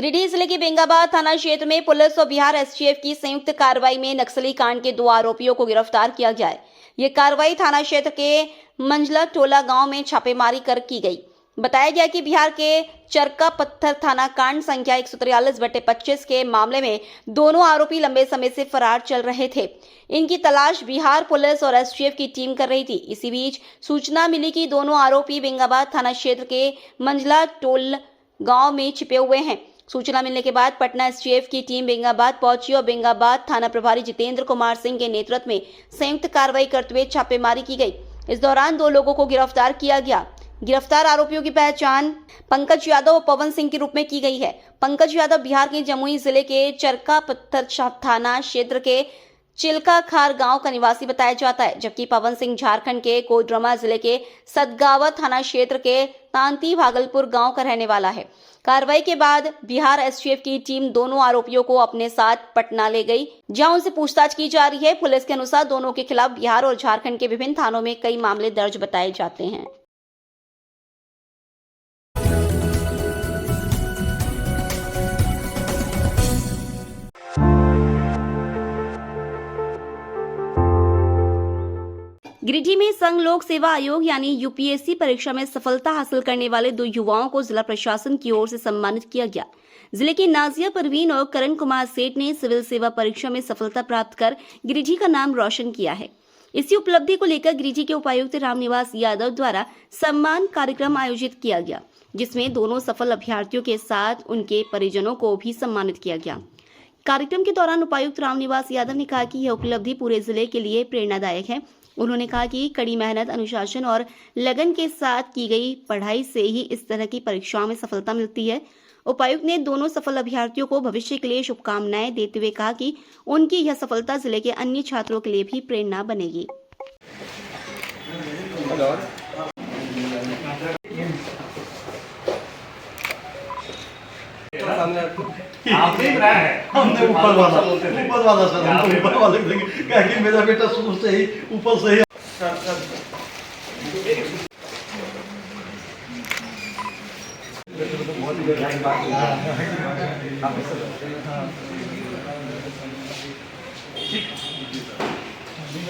गिरिडीह जिले के बेंगाबाद थाना क्षेत्र में पुलिस और बिहार एसटीएफ की संयुक्त कार्रवाई में नक्सली कांड के 2 आरोपियों को गिरफ्तार किया गया है। ये कार्रवाई थाना क्षेत्र के मंझला टोला गांव में छापेमारी कर की गई। बताया गया कि बिहार के चरका पत्थर थाना कांड संख्या 143/25 के मामले में दोनों आरोपी लंबे समय से फरार चल रहे थे। इनकी तलाश बिहार पुलिस और एसटीएफ की टीम कर रही थी। इसी बीच सूचना मिली कि दोनों आरोपी बेंगाबाद थाना क्षेत्र के मंझला टोल गांव में छिपे हुए हैं। सूचना मिलने के बाद पटना एसटीएफ की टीम बेंगाबाद पहुंची और बेंगाबाद थाना प्रभारी जितेंद्र कुमार सिंह के नेतृत्व में संयुक्त कार्रवाई करते हुए छापेमारी की गई। इस दौरान 2 लोगों को गिरफ्तार किया गया। गिरफ्तार आरोपियों की पहचान पंकज यादव और पवन सिंह के रूप में की गई है। पंकज यादव बिहार के जमुई जिले के चरका पत्थर थाना क्षेत्र के चिल्का खार गांव का निवासी बताया जाता है, जबकि पवन सिंह झारखंड के कोडरमा जिले के सतगावा थाना क्षेत्र के तांती भागलपुर गांव का रहने वाला है। कार्रवाई के बाद बिहार एसटीएफ की टीम दोनों आरोपियों को अपने साथ पटना ले गई, जहां उनसे पूछताछ की जा रही है। पुलिस के अनुसार दोनों के खिलाफ बिहार और झारखंड के विभिन्न थानों में कई मामले दर्ज बताए जाते हैं। गिरिडीह में संघ लोक सेवा आयोग यानी यूपीएससी परीक्षा में सफलता हासिल करने वाले 2 युवाओं को जिला प्रशासन की ओर से सम्मानित किया गया। जिले की नाजिया परवीन और करण कुमार सेठ ने सिविल सेवा परीक्षा में सफलता प्राप्त कर गिरिडीह का नाम रोशन किया है। इसी उपलब्धि को लेकर गिरिडीह के उपायुक्त रामनिवास यादव द्वारा सम्मान कार्यक्रम आयोजित किया गया, जिसमें दोनों सफल अभ्यर्थियों के साथ उनके परिजनों को भी सम्मानित किया गया। कार्यक्रम के दौरान उपायुक्त रामनिवास यादव ने कहा कि यह उपलब्धि पूरे जिले के लिए प्रेरणादायक है। उन्होंने कहा कि कड़ी मेहनत, अनुशासन और लगन के साथ की गई पढ़ाई से ही इस तरह की परीक्षाओं में सफलता मिलती है। उपायुक्त ने दोनों सफल अभ्यर्थियों को भविष्य के लिए शुभकामनाएं देते हुए कहा कि उनकी यह सफलता जिले के अन्य छात्रों के लिए भी प्रेरणा बनेगी। आप देख रहे हैं, हमने ऊपर वाला सर, हमको ऊपर वाले देंगे, क्या कि मेरा बेटा शुरू से ही ऊपर से ही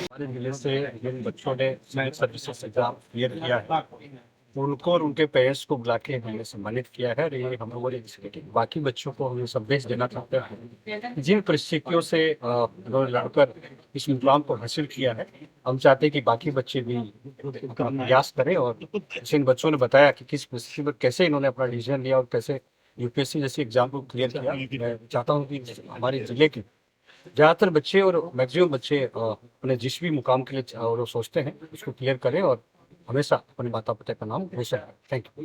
हमारे जिले से जिन बच्चों ने सिविल सर्विसेज एग्जाम क्लियर किया है उनको और उनके पेरेंट्स को बुला के हमने सम्मानित किया है। और ये हम लोगों ने बाकी बच्चों को हम संदेश देना चाहते हैं जिन परिस्थितियों से उन्होंने लड़कर इस मुकाम को हासिल किया है। हम चाहते हैं कि बाकी बच्चे भी प्रयास करें और जिन बच्चों ने बताया कि किस परिस्थिति में कैसे इन्होंने अपना डिसीजन लिया और कैसे यूपीएससी जैसे एग्जाम को क्लियर किया। मैं चाहता हूँ कि हमारे जिले के ज़्यादातर बच्चे और मैक्सिमम बच्चे अपने जिस भी मुकाम के लिए और सोचते हैं उसको क्लियर करें और हमेशा अपने माता पिता का नाम रोशन करें। Thank you.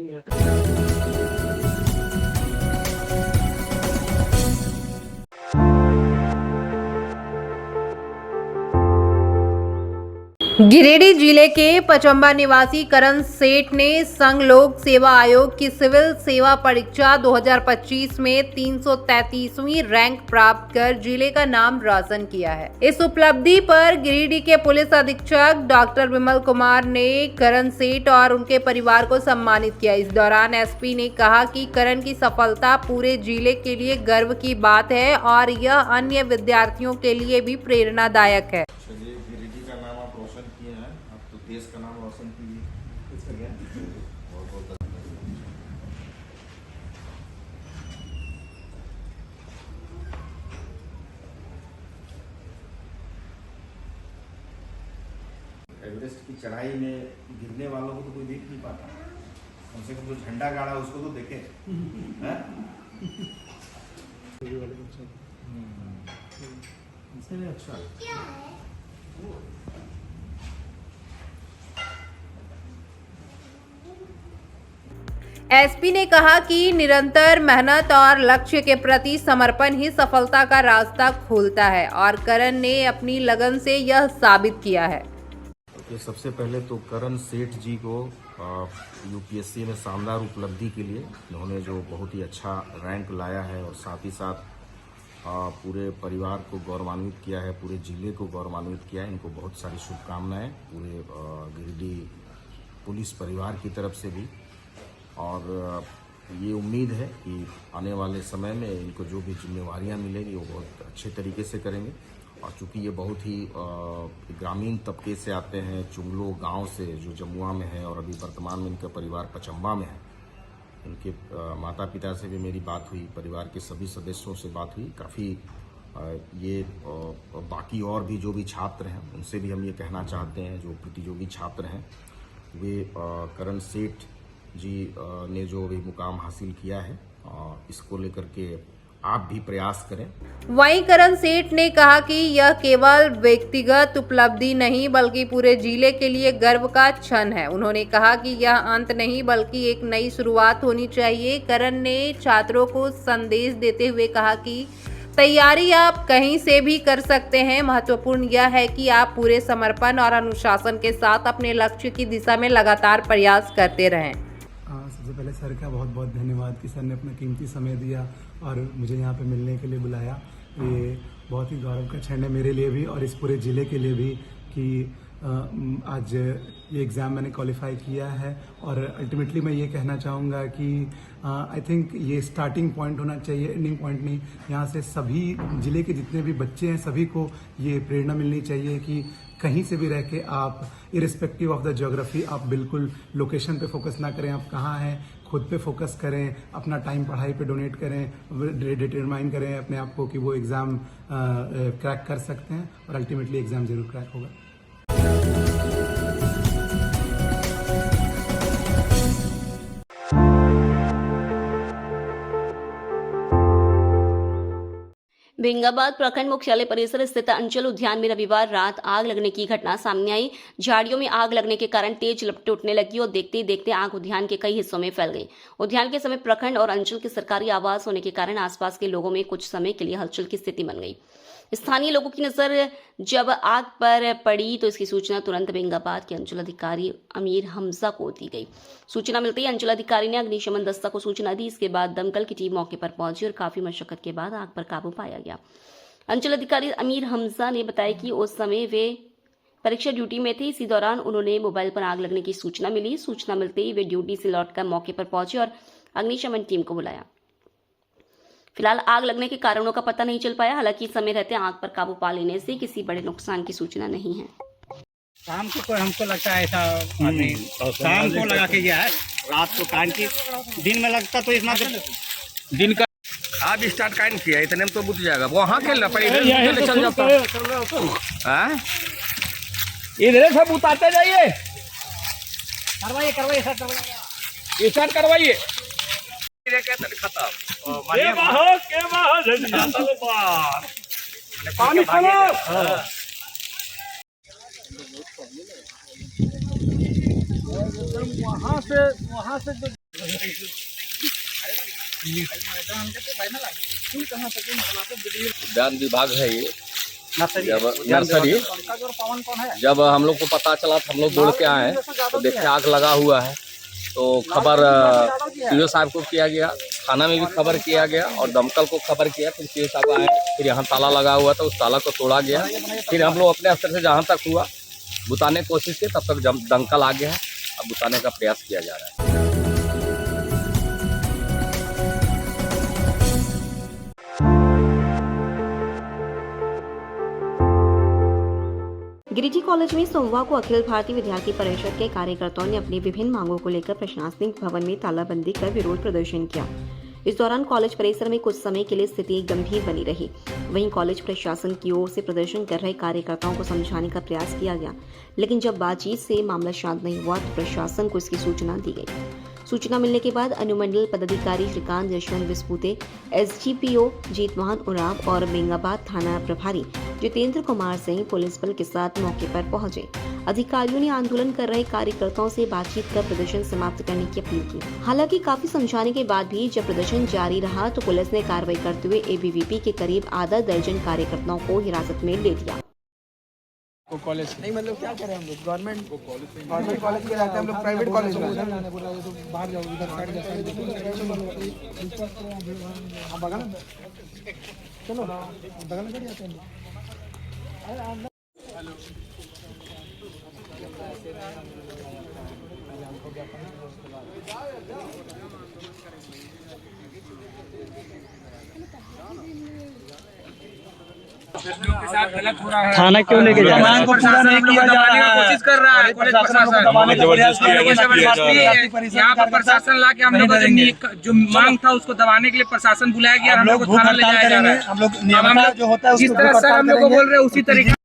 गिरिडीह जिले के पचम्बा निवासी करण सेठ ने संघ लोक सेवा आयोग की सिविल सेवा परीक्षा 2025 में 333वीं रैंक प्राप्त कर जिले का नाम रोशन किया है। इस उपलब्धि पर गिरिडीह के पुलिस अधीक्षक डॉक्टर विमल कुमार ने करण सेठ और उनके परिवार को सम्मानित किया। इस दौरान एसपी ने कहा कि करण की सफलता पूरे जिले के लिए गर्व की बात है और यह अन्य विद्यार्थियों के लिए भी प्रेरणादायक है। किए हैं, आप तो देश का नाम रोशन कीजिए। बहुत एवरेस्ट की चढ़ाई में गिरने वालों को तो कोई देख नहीं पाता, कम से कम जो झंडा गाड़ा उसको तो देखे। अच्छा एसपी ने कहा कि निरंतर मेहनत और लक्ष्य के प्रति समर्पण ही सफलता का रास्ता खोलता है और करण ने अपनी लगन से यह साबित किया है। सबसे पहले तो करण सेठ जी को यूपीएससी में शानदार उपलब्धि के लिए उन्होंने जो बहुत ही अच्छा रैंक लाया है और साथ ही साथ पूरे परिवार को गौरवान्वित किया है, पूरे जिले को गौरवान्वित किया है। इनको बहुत सारी शुभकामनाएं पूरे गिरिडीह पुलिस परिवार की तरफ से भी। और ये उम्मीद है कि आने वाले समय में इनको जो भी जिम्मेवारियां मिलेंगी वो बहुत अच्छे तरीके से करेंगे। और चूंकि ये बहुत ही ग्रामीण तबके से आते हैं, चुंगलो गांव से जो जमुआ में है, और अभी वर्तमान में इनका परिवार पचम्बा में है। इनके माता पिता से भी मेरी बात हुई, परिवार के सभी सदस्यों से बात हुई। काफ़ी ये बाकी और भी जो भी छात्र हैं उनसे भी हम ये कहना चाहते हैं, जो प्रतियोगी छात्र हैं, वे करण सेठ जी ने जो भी मुकाम हासिल किया है इसको लेकर के आप भी प्रयास करें। वहीं करण सेठ ने कहा कि यह केवल व्यक्तिगत उपलब्धि नहीं बल्कि पूरे जिले के लिए गर्व का क्षण है। उन्होंने कहा कि यह अंत नहीं बल्कि एक नई शुरुआत होनी चाहिए। करण ने छात्रों को संदेश देते हुए कहा कि तैयारी आप कहीं से भी कर सकते हैं, महत्वपूर्ण यह है कि आप पूरे समर्पण और अनुशासन के साथ अपने लक्ष्य की दिशा में लगातार प्रयास करते रहें। सबसे पहले सर का बहुत बहुत धन्यवाद कि सर ने अपना कीमती समय दिया और मुझे यहाँ पे मिलने के लिए बुलाया। ये बहुत ही गौरव का क्षण है मेरे लिए भी और इस पूरे ज़िले के लिए भी कि आज ये एग्ज़ाम मैंने क्वालिफाई किया है। और अल्टीमेटली मैं ये कहना चाहूँगा कि आई थिंक ये स्टार्टिंग पॉइंट होना चाहिए, एंडिंग पॉइंट नहीं। यहाँ से सभी ज़िले के जितने भी बच्चे हैं सभी को ये प्रेरणा मिलनी चाहिए कि कहीं से भी रह के आप इरिस्पेक्टिव ऑफ द ज्योग्राफी आप बिल्कुल लोकेशन पे फोकस ना करें, आप कहाँ हैं खुद पे फोकस करें, अपना टाइम पढ़ाई पे डोनेट करें, डिटरमाइन करें अपने आप को कि वो एग्ज़ाम क्रैक कर सकते हैं और अल्टीमेटली एग्ज़ाम ज़रूर क्रैक होगा। बेंगाबाद प्रखंड मुख्यालय परिसर स्थित अंचल उद्यान में रविवार रात आग लगने की घटना सामने आई। झाड़ियों में आग लगने के कारण तेज लपटें उठने लगी और देखते ही देखते आग उद्यान के कई हिस्सों में फैल गई। उद्यान के समीप प्रखंड और अंचल के सरकारी आवास होने के कारण आसपास के लोगों में कुछ समय के लिए हलचल की स्थिति बन गई। स्थानीय लोगों की नजर जब आग पर पड़ी तो इसकी सूचना तुरंत बेंगाबाद के अंचल अधिकारी अमीर हमजा को दी गई। सूचना मिलते ही अंचल अधिकारी ने अग्निशमन दस्ता को सूचना दी। इसके बाद दमकल की टीम मौके पर पहुंची और काफी मशक्कत के बाद आग पर काबू पाया गया। अंचल अधिकारी अमीर हमजा ने बताया कि उस समय वे परीक्षा ड्यूटी में थे। इसी दौरान उन्होंने मोबाइल पर आग लगने की सूचना मिली। सूचना मिलते ही वे ड्यूटी से लौटकर मौके पर पहुंचे और अग्निशमन टीम को बुलाया। फिलहाल आग लगने के कारणों का पता नहीं चल पाया। हालांकि समय रहते आग पर काबू पा लेने से किसी बड़े नुकसान की सूचना नहीं है। शाम को हमको लगता है ऐसा आदमी शाम को लगा के गया है, रात को कान की दिन में लगता तो इतना दिन का आज स्टार्ट काइन किया, इतने में तो बुझ जाएगा। वहाँ खेलना पड़ेगा, चल जाता इधर सब उतारते जाइए, करवाइए स्टार्ट करवाइए। पानी वहाँ से उद्यान विभाग है ये नर्सरी। जब हम लोग को पता चला तो हम लोग दौड़ के आए तो देखते आग लगा हुआ है। तो खबर सीओ साहब को किया गया, थाना में भी खबर किया गया और दमकल को खबर किया। फिर सीओ साहब आए, फिर यहाँ ताला लगा हुआ था, उस ताला को तोड़ा गया। फिर हम लोग अपने स्तर से जहाँ तक हुआ बुताने की कोशिश की, तब तक दमकल आ गया है। अब बुताने का प्रयास किया जा रहा है। गिरिडीह कॉलेज में सोमवार को अखिल भारतीय विद्यार्थी परिषद के कार्यकर्ताओं ने अपनी विभिन्न मांगों को लेकर प्रशासनिक भवन में तालाबंदी कर विरोध प्रदर्शन किया। इस दौरान कॉलेज परिसर में कुछ समय के लिए स्थिति गंभीर बनी रही। वहीं कॉलेज प्रशासन की ओर से प्रदर्शन कर रहे कार्यकर्ताओं को समझाने का प्रयास किया गया, लेकिन जब बातचीत से मामला शांत नहीं हुआ तो प्रशासन को इसकी सूचना दी गई। सूचना मिलने के बाद अनुमंडल पदाधिकारी श्रीकांत यशवंत विस्पुते, एसडीपीओ जीतवाहन उराव और बेंगाबाद थाना प्रभारी जितेंद्र कुमार सिंह पुलिस बल के साथ मौके पर पहुंचे। अधिकारियों ने आंदोलन कर रहे कार्यकर्ताओं से बातचीत कर प्रदर्शन समाप्त करने की अपील की। हालांकि काफी समझाने के बाद भी जब प्रदर्शन जारी रहा तो पुलिस ने कार्रवाई करते हुए एबीवीपी के करीब आधा दर्जन कार्यकर्ताओं को हिरासत में ले लिया। कॉलेज नहीं, मतलब क्या करें हम लोग, गवर्नमेंट कॉलेज के रहते हैं हम लोग, प्राइवेट कॉलेज में बाहर जाओ, इधर साइड बगल चलो बगल में जाते हैं। थाना क्यों लेके जा रहा है? कोशिश कर रहा है कॉलेज प्रशासन। यहाँ पर प्रशासन ला के हम लोग जो मांग था उसको दबाने के लिए प्रशासन बुलाया गया, हम लोग को थाना ले जाया जा रहा है। हम लोग नियम जो होता है जिस तरह सर हम लोग को बोल रहे हैं उसी तरीके से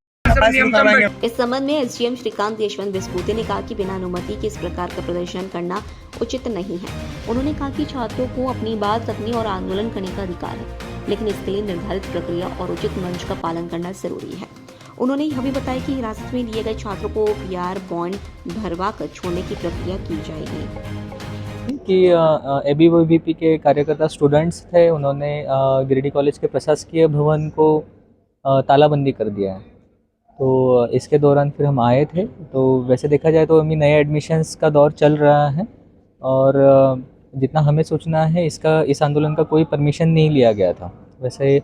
नियम इस संबंध में एसडीएम श्रीकांत यशवंत बिस्कुते ने कहा कि बिना अनुमति के इस प्रकार का प्रदर्शन करना उचित नहीं है। उन्होंने कहा कि छात्रों को अपनी बात रखने और आंदोलन करने का अधिकार है, लेकिन इसके लिए निर्धारित प्रक्रिया और उचित मंच का पालन करना जरूरी है। उन्होंने यह भी बताया कि हिरासत में लिए गए छात्रों को पीआर बॉन्ड भरवा कर छोड़ने की प्रक्रिया की जाएगी। कि एबीवीपी के कार्यकर्ता स्टूडेंट्स थे, उन्होंने गिरिडीह कॉलेज के प्रशासकीय भवन को तालाबंदी कर दिया है। तो इसके दौरान फिर हम आए थे, तो वैसे देखा जाए तो अभी नए एडमिशन्स का दौर चल रहा है और जितना हमें सोचना है इस आंदोलन का कोई परमिशन नहीं लिया गया था। वैसे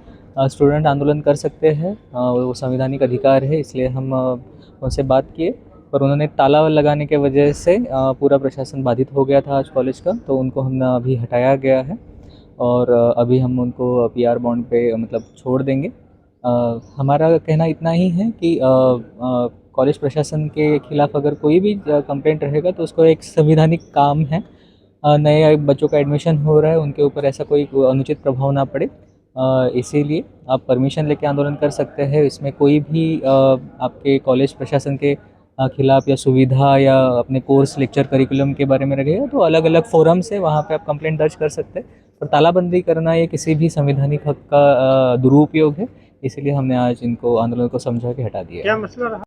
स्टूडेंट आंदोलन कर सकते हैं, वो संवैधानिक अधिकार है, इसलिए हम उनसे बात किए, पर उन्होंने ताला लगाने के वजह से पूरा प्रशासन बाधित हो गया था आज कॉलेज का, तो उनको हमने अभी हटाया गया है और अभी हम उनको पीआर बॉन्ड पे मतलब छोड़ देंगे। हमारा कहना इतना ही है कि कॉलेज प्रशासन के खिलाफ अगर कोई भी कंप्लेंट रहेगा तो उसको एक संवैधानिक काम है, नए बच्चों का एडमिशन हो रहा है, उनके ऊपर ऐसा कोई अनुचित प्रभाव ना पड़े, इसीलिए आप परमिशन लेके आंदोलन कर सकते हैं। इसमें कोई भी आपके कॉलेज प्रशासन के खिलाफ या सुविधा या अपने कोर्स लेक्चर करिकुलम के बारे में रहेगा तो अलग अलग फोरम से वहाँ पे आप कंप्लेंट दर्ज कर सकते हैं। पर तालाबंदी करना ये किसी भी संवैधानिक हक का दुरुपयोग है, इसीलिए हमने आज इनको आंदोलन को समझा के हटा दिया। क्या मसला रहा?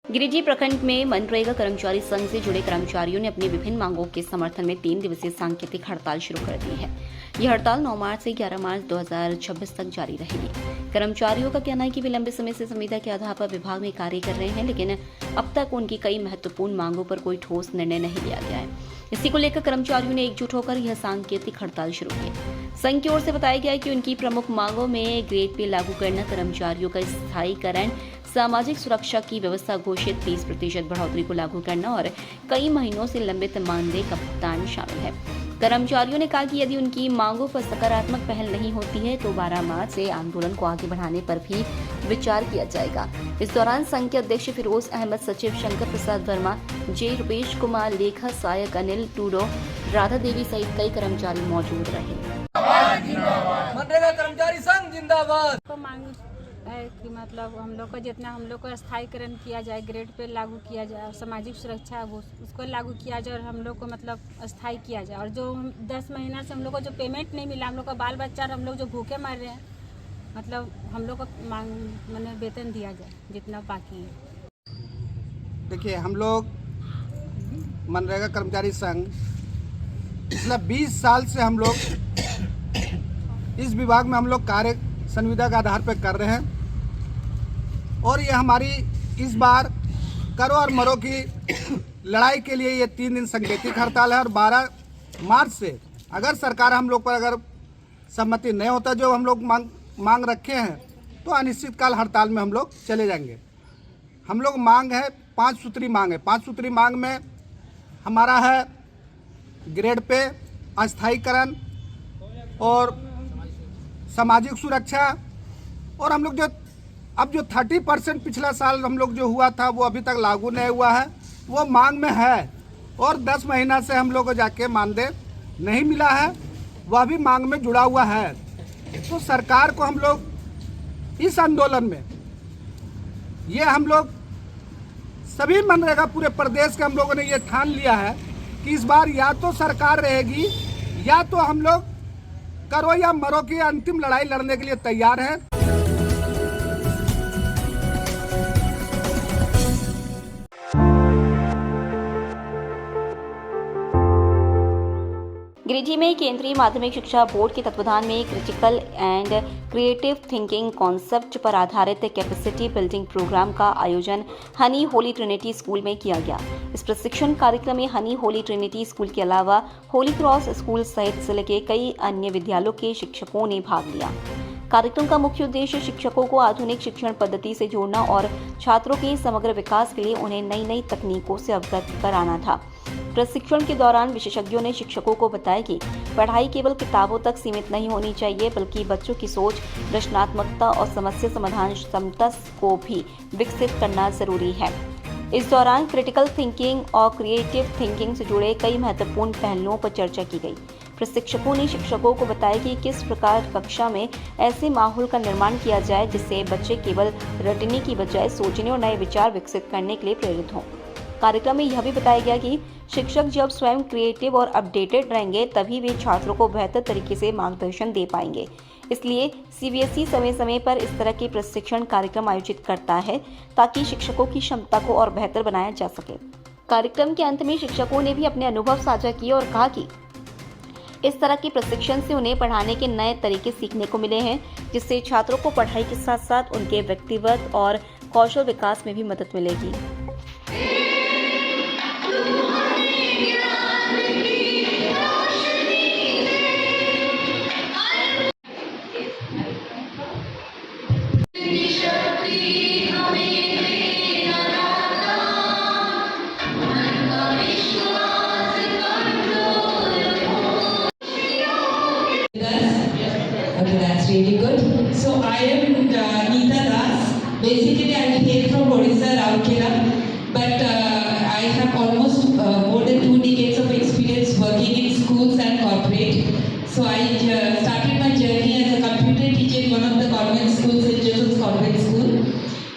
गिरिडीह प्रखंड में मनरेगा कर्मचारी संघ से जुड़े कर्मचारियों ने अपनी विभिन्न मांगों के समर्थन में 3 दिवसीय सांकेतिक हड़ताल शुरू कर दी है। यह हड़ताल 9 मार्च से 11 मार्च 2026 तक जारी रहेगी। कर्मचारियों का कहना है कि वे लंबे समय से संविदा के आधार पर विभाग में कार्य कर रहे हैं, लेकिन अब तक उनकी कई महत्वपूर्ण मांगों पर कोई ठोस निर्णय नहीं लिया गया है। इसी को लेकर कर्मचारियों ने एकजुट होकर यह सांकेतिक हड़ताल शुरू की। संघ की ओर से बताया गया है कि उनकी प्रमुख मांगों में ग्रेड पे लागू करना, कर्मचारियों का स्थायीकरण, सामाजिक सुरक्षा की व्यवस्था घोषित 30% बढ़ोतरी को लागू करना और कई महीनों से लंबित मानदेय का भुगतान शामिल है। कर्मचारियों ने कहा कि यदि उनकी मांगों पर सकारात्मक पहल नहीं होती है तो 12 मार्च से आंदोलन को आगे बढ़ाने पर भी विचार किया जाएगा। इस दौरान संघ के अध्यक्ष फिरोज अहमद, सचिव शंकर प्रसाद वर्मा, जे रुपेश कुमार, लेखा सहायक अनिल टूडो, राधा देवी सहित कई कर्मचारी मौजूद रहे। मनरेगा कर्मचारी संघ जिंदाबाद। है कि मतलब हम लोग का जितना हम लोग को स्थायीकरण किया जाए, ग्रेड पे लागू किया जाए और सामाजिक सुरक्षा उसको लागू किया जाए और हम लोग को मतलब स्थायी किया जाए। और जो 10 महीना से हम लोग को जो पेमेंट नहीं मिला, हम लोग का बाल बच्चा हम लोग जो भूखे मर रहे हैं, मतलब हम लोग को मांग मैंने वेतन दिया जाए जितना बाकी है। देखिए, हम लोग मनरेगा कर्मचारी संघ पिछला 20 साल से हम लोग इस विभाग में हम लोग कार्य संविदा के आधार पर कर रहे हैं और ये हमारी इस बार करो और मरो की लड़ाई के लिए ये 3 दिन सांकेतिक हड़ताल है। और 12 मार्च से अगर सरकार हम लोग पर अगर सहमति नहीं होता, जो हम लोग मांग रखे हैं, तो अनिश्चितकाल हड़ताल में हम लोग चले जाएंगे। हम लोग मांग है 5 सूत्री मांग है। 5 सूत्री मांग में हमारा है ग्रेड पे अस्थायीकरण और सामाजिक सुरक्षा, और हम लोग जो अब जो 30% पिछला साल हम लोग जो हुआ था वो अभी तक लागू नहीं हुआ है, वो मांग में है। और 10 महीना से हम लोग को जाके मानदेय नहीं मिला है, वह भी मांग में जुड़ा हुआ है। तो सरकार को हम लोग इस आंदोलन में ये हम लोग सभी मनरेगा पूरे प्रदेश के हम लोगों ने ये ठान लिया है कि इस बार या तो सरकार रहेगी या तो हम लोग करो या मरो की अंतिम लड़ाई लड़ने के लिए तैयार हैं। गिरिडीह में केंद्रीय माध्यमिक शिक्षा बोर्ड के तत्वाधान में critical and creative thinking concept पर आधारित कैपेसिटी बिल्डिंग प्रोग्राम का आयोजन हनी होली ट्रिनिटी स्कूल में किया गया। इस प्रशिक्षण कार्यक्रम में हनी होली ट्रिनिटी स्कूल के अलावा होली क्रॉस स्कूल सहित जिले के कई अन्य विद्यालयों के शिक्षकों ने भाग लिया। कार्यक्रम का मुख्य उद्देश्य शिक्षकों को आधुनिक शिक्षण पद्धति से जोड़ना और छात्रों के समग्र विकास के लिए उन्हें नई नई तकनीकों से अवगत कराना था। प्रशिक्षण के दौरान विशेषज्ञों ने शिक्षकों को बताया कि पढ़ाई केवल किताबों तक सीमित नहीं होनी चाहिए, बल्कि बच्चों की सोच, रचनात्मकता और समस्या समाधान क्षमता को भी विकसित करना जरूरी है। इस दौरान क्रिटिकल थिंकिंग और क्रिएटिव थिंकिंग से जुड़े कई महत्वपूर्ण पहलुओं पर चर्चा की गई। प्रशिक्षकों ने शिक्षकों को बताया कि किस प्रकार कक्षा में ऐसे माहौल का निर्माण किया जाए जिससे बच्चे केवल रटने की बजाय सोचने और नए विचार विकसित करने के लिए प्रेरित हों। कार्यक्रम में यह भी बताया गया कि शिक्षक जब स्वयं क्रिएटिव और अपडेटेड रहेंगे तभी वे छात्रों को बेहतर तरीके से मार्गदर्शन दे पाएंगे। इसलिए सीबीएसई समय समय पर इस तरह के प्रशिक्षण कार्यक्रम आयोजित करता है ताकि शिक्षकों की क्षमता को और बेहतर बनाया जा सके। कार्यक्रम के अंत में शिक्षकों ने भी अपने अनुभव साझा किए और कहा कि इस तरह के प्रशिक्षण से उन्हें पढ़ाने के नए तरीके सीखने को मिले हैं, जिससे छात्रों को पढ़ाई के साथ साथ उनके व्यक्तिगत और कौशल विकास में भी मदद मिलेगी। Okay, that's really good. So I am Neeta Das. Basically, I came from Odisha, Rourkela, but I have almost more than 2 decades of experience working in schools and corporate. So I started my journey as a computer teacher in one of the convent schools, St. Joseph's Convent School,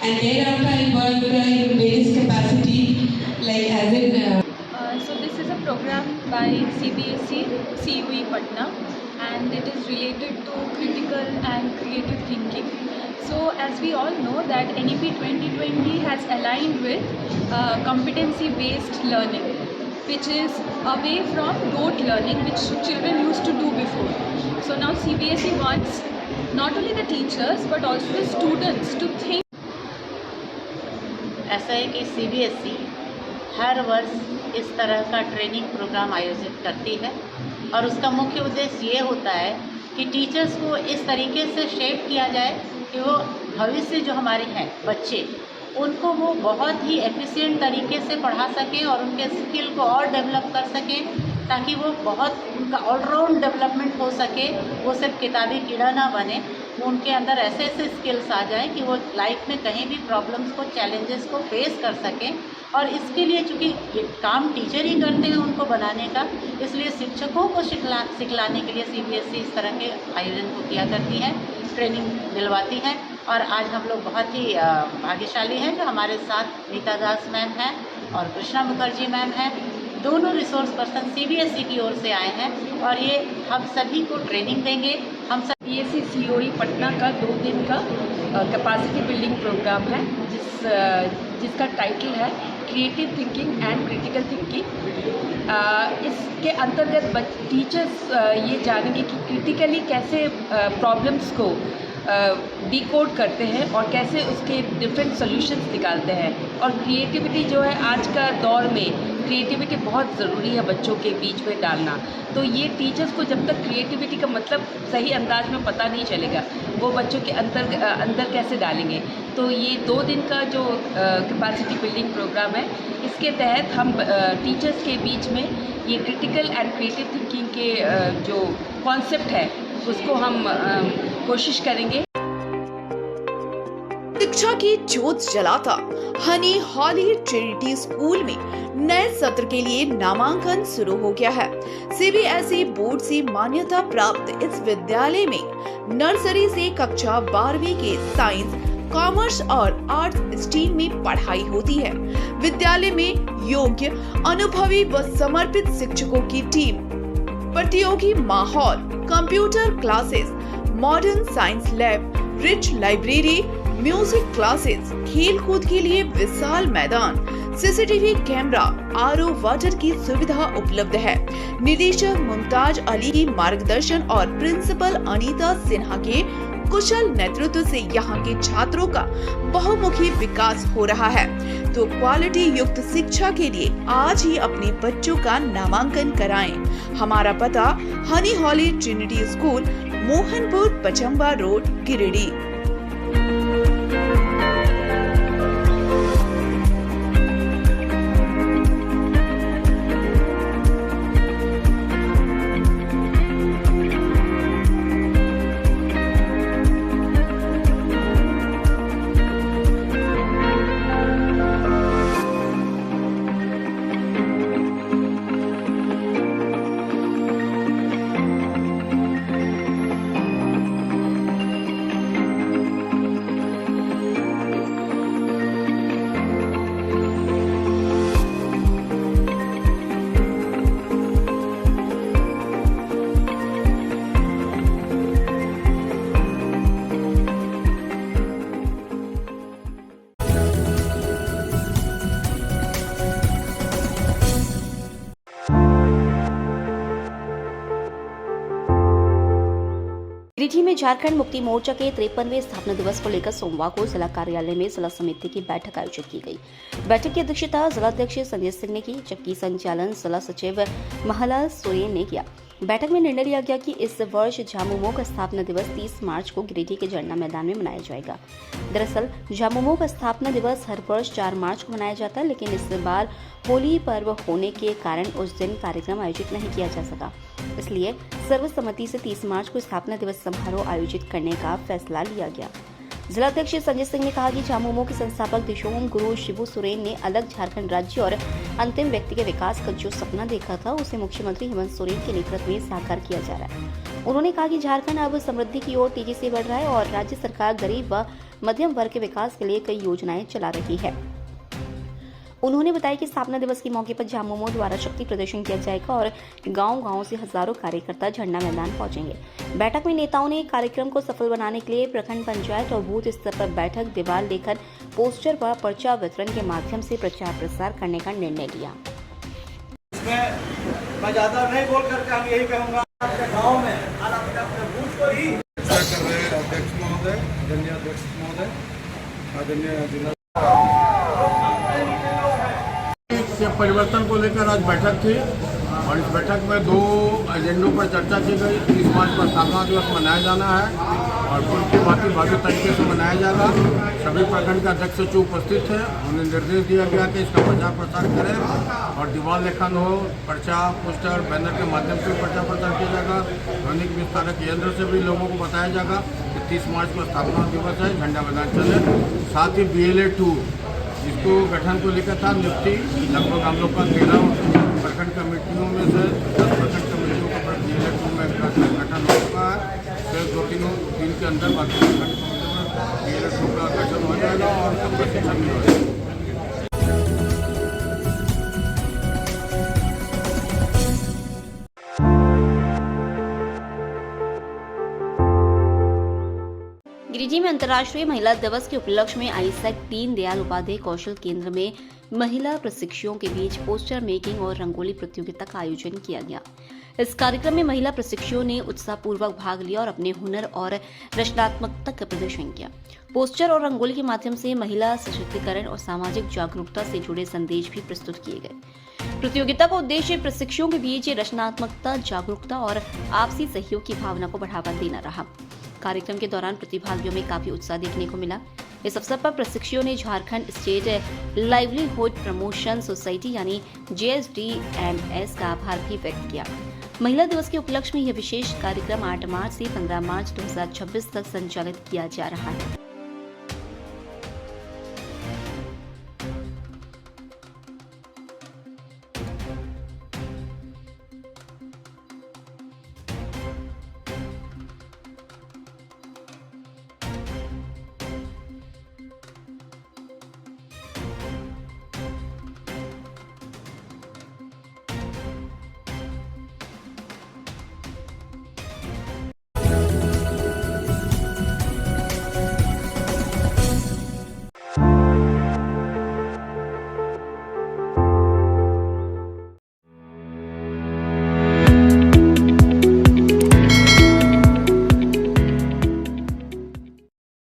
and thereafter I worked in various capacity, like as in. So this is a program by CBSE, CUE Patna, and it is related to critical and creative thinking. So as we all know that NEP 2020 has aligned with competency-based learning, which is away from rote learning, which children used to do before. So now CBSE wants not only the teachers but also the students to think. ऐसा है कि CBSE हर वर्ष इस तरह का training programme आयोजित करती है और उसका मुख्य उद्देश्य ये होता है कि टीचर्स को इस तरीके से शेप किया जाए कि वो भविष्य जो हमारे हैं बच्चे, उनको वो बहुत ही एफिशिएंट तरीके से पढ़ा सकें और उनके स्किल को और डेवलप कर सकें, ताकि वो बहुत उनका ऑलराउंड डेवलपमेंट हो सके। वो सिर्फ किताबी कीड़ा ना बने, वो उनके अंदर ऐसे ऐसे स्किल्स आ जाएं कि वो लाइफ में कहीं भी प्रॉब्लम्स को, चैलेंजेस को फेस कर सकें। और इसके लिए चूँकि ये काम टीचर ही करते हैं उनको बनाने का, इसलिए शिक्षकों को सिखलाने के लिए CBSE इस तरह के आयोजन को किया करती है, ट्रेनिंग दिलवाती है। और आज हम लोग बहुत ही भाग्यशाली हैं जो हमारे साथ नीता दास मैम हैं और कृष्णा मुखर्जी मैम हैं। दोनों रिसोर्स पर्सन CBSE की ओर से आए हैं और ये हम सभी को ट्रेनिंग देंगे। हम सब CBSE COE पटना का 2 दिन का कैपेसिटी बिल्डिंग प्रोग्राम है, जिसका टाइटल है creative thinking and critical thinking. इसके अंतर्गत टीचर्स ये जानेंगे कि क्रिटिकली कैसे प्रॉब्लम्स को डिकोड करते हैं और कैसे उसके डिफरेंट सॉल्यूशंस निकालते हैं। और क्रिएटिविटी जो है आज का दौर में क्रिएटिविटी बहुत ज़रूरी है बच्चों के बीच में डालना। तो ये टीचर्स को जब तक क्रिएटिविटी का मतलब सही अंदाज में पता नहीं चलेगा, वो बच्चों के अंदर कैसे डालेंगे। तो ये 2 दिन का जो कैपेसिटी बिल्डिंग प्रोग्राम है, इसके तहत हम टीचर्स के बीच में ये क्रिटिकल एंड क्रिएटिव थिंकिंग के जो कॉन्सेप्ट है उसको हम कोशिश करेंगे। शिक्षा की ज्योत जलाता हनी हॉली ट्रिनिटी स्कूल में नए सत्र के लिए नामांकन शुरू हो गया है। CBSE बोर्ड से मान्यता प्राप्त इस विद्यालय में नर्सरी से कक्षा 12वीं के साइंस, कॉमर्स और आर्ट्स स्ट्रीम में पढ़ाई होती है। विद्यालय में योग्य, अनुभवी व समर्पित शिक्षकों की टीम, प्रतियोगी माहौल, computer classes, modern science lab, rich library, music classes, खेल कूद के लिए विशाल मैदान, CCTV कैमरा, RO वाटर की सुविधा उपलब्ध है। निदेशक मुमताज अली की मार्गदर्शन और प्रिंसिपल अनीता सिन्हा के कुशल नेतृत्व से यहाँ के छात्रों का बहुमुखी विकास हो रहा है। तो क्वालिटी युक्त शिक्षा के लिए आज ही अपने बच्चों का नामांकन कराएं। हमारा पता Honey Holy Trinity School, Mohanpur Pachamba road Giridih. Giridih में झारखंड मुक्ति मोर्चा के 53वें स्थापना दिवस को लेकर सोमवार को जिला कार्यालय में जिला समिति की बैठक आयोजित की गई। बैठक की अध्यक्षता जिलाध्यक्ष संजय सिंह ने की, जबकि संचालन जिला सचिव महला सोरेन ने किया। बैठक में निर्णय लिया गया कि इस वर्ष झामुमो का स्थापना दिवस 30 मार्च को गिरिडीह के झरना मैदान में मनाया जाएगा। दरअसल झामुमो का स्थापना दिवस हर वर्ष 4 मार्च को मनाया जाता है, लेकिन इस बार होली पर्व होने के कारण उस दिन कार्यक्रम आयोजित नहीं किया जा सका। इसलिए सर्वसम्मति से 30 मार्च को स्थापना दिवस समारोह आयोजित करने का फैसला लिया गया। जिलाध्यक्ष संजय सिंह ने कहा कि झामुमो के संस्थापक दिशोम गुरु शिबू सोरेन ने अलग झारखंड राज्य और अंतिम व्यक्ति के विकास का जो सपना देखा था, उसे मुख्यमंत्री हेमंत सोरेन के नेतृत्व में साकार किया जा रहा है। उन्होंने कहा कि झारखंड अब समृद्धि की ओर तेजी से बढ़ रहा है और राज्य सरकार गरीब व मध्यम वर्ग के विकास के लिए कई योजनाएं चला रही है। उन्होंने बताया कि स्थापना दिवस के मौके पर झामुमो द्वारा शक्ति प्रदर्शन किया जाएगा और गांव-गांव से हजारों कार्यकर्ता झंडा मैदान पहुंचेंगे। बैठक में नेताओं ने कार्यक्रम को सफल बनाने के लिए प्रखंड पंचायत और बूथ स्तर पर बैठक, दीवार लेखन, पोस्टर व पर्चा वितरण के माध्यम से प्रचार प्रसार करने का निर्णय लिया। मैं ज्यादा नहीं बोल करके हम यही कहूँगा, गाँव में अपने बूथ को ही कर रहे हैं। अध्यक्ष महोदय, आदरणीय अध्यक्ष महोदय, आदरणीय जिला परिवर्तन को लेकर आज बैठक थी और इस बैठक में 2 एजेंडों पर चर्चा की गई। 30 मार्च पर स्थापना दिवस मनाया जाना है और पूर्व की भांति भव्य तरीके से मनाया जाएगा। सभी प्रखंड के अध्यक्ष सचिव उपस्थित हैं। उन्हें निर्देश दिया गया कि इसका प्रचार प्रसार करें और दीवार लेखन हो, पर्चा, पोस्टर, बैनर के माध्यम से प्रचार प्रसार किया जाएगा। ध्वनिक विस्तारक यंत्र से भी लोगों को बताया जाएगा कि 30 मार्च को स्थापना दिवस है, झंडा मैदान चले। साथ ही BLA 2 जिसको गठन को लेकर था नियुक्ति, लगभग हम लोग का 13 प्रखंड कमेटियों में से 10 प्रखंड कमेटियों का BLA 2 में गठन हो चुका है। सिर्फ 2-3 दिन के अंदर बाकी प्रखंड कमेटियों में BLA 2 का गठन हो जाएगा और सब प्रशिक्षण भी हो जाएगा। गिरिडीह में अंतर्राष्ट्रीय महिला दिवस के उपलक्ष्य में आईसेक्ट दीन दयाल उपाध्याय कौशल केंद्र में महिला प्रशिक्षुओं के बीच पोस्टर मेकिंग और रंगोली प्रतियोगिता का आयोजन किया गया। इस कार्यक्रम में महिला प्रशिक्षुओं ने उत्साहपूर्वक भाग लिया और अपने हुनर और रचनात्मकता का प्रदर्शन किया। पोस्टर और रंगोली के माध्यम से महिला सशक्तिकरण और सामाजिक जागरूकता से जुड़े संदेश भी प्रस्तुत किए गए। प्रतियोगिता का उद्देश्य प्रशिक्षुओं के बीच रचनात्मकता, जागरूकता और आपसी सहयोग की भावना को बढ़ावा देना रहा। कार्यक्रम के दौरान प्रतिभागियों में काफी उत्साह देखने को मिला। इस अवसर पर प्रशिक्षुओं ने Jharkhand state livelihood promotion society यानी JSDMS का आभार भी व्यक्त किया। महिला दिवस के उपलक्ष्य में यह विशेष कार्यक्रम 8 मार्च से 15 मार्च 2026 तक संचालित किया जा रहा है।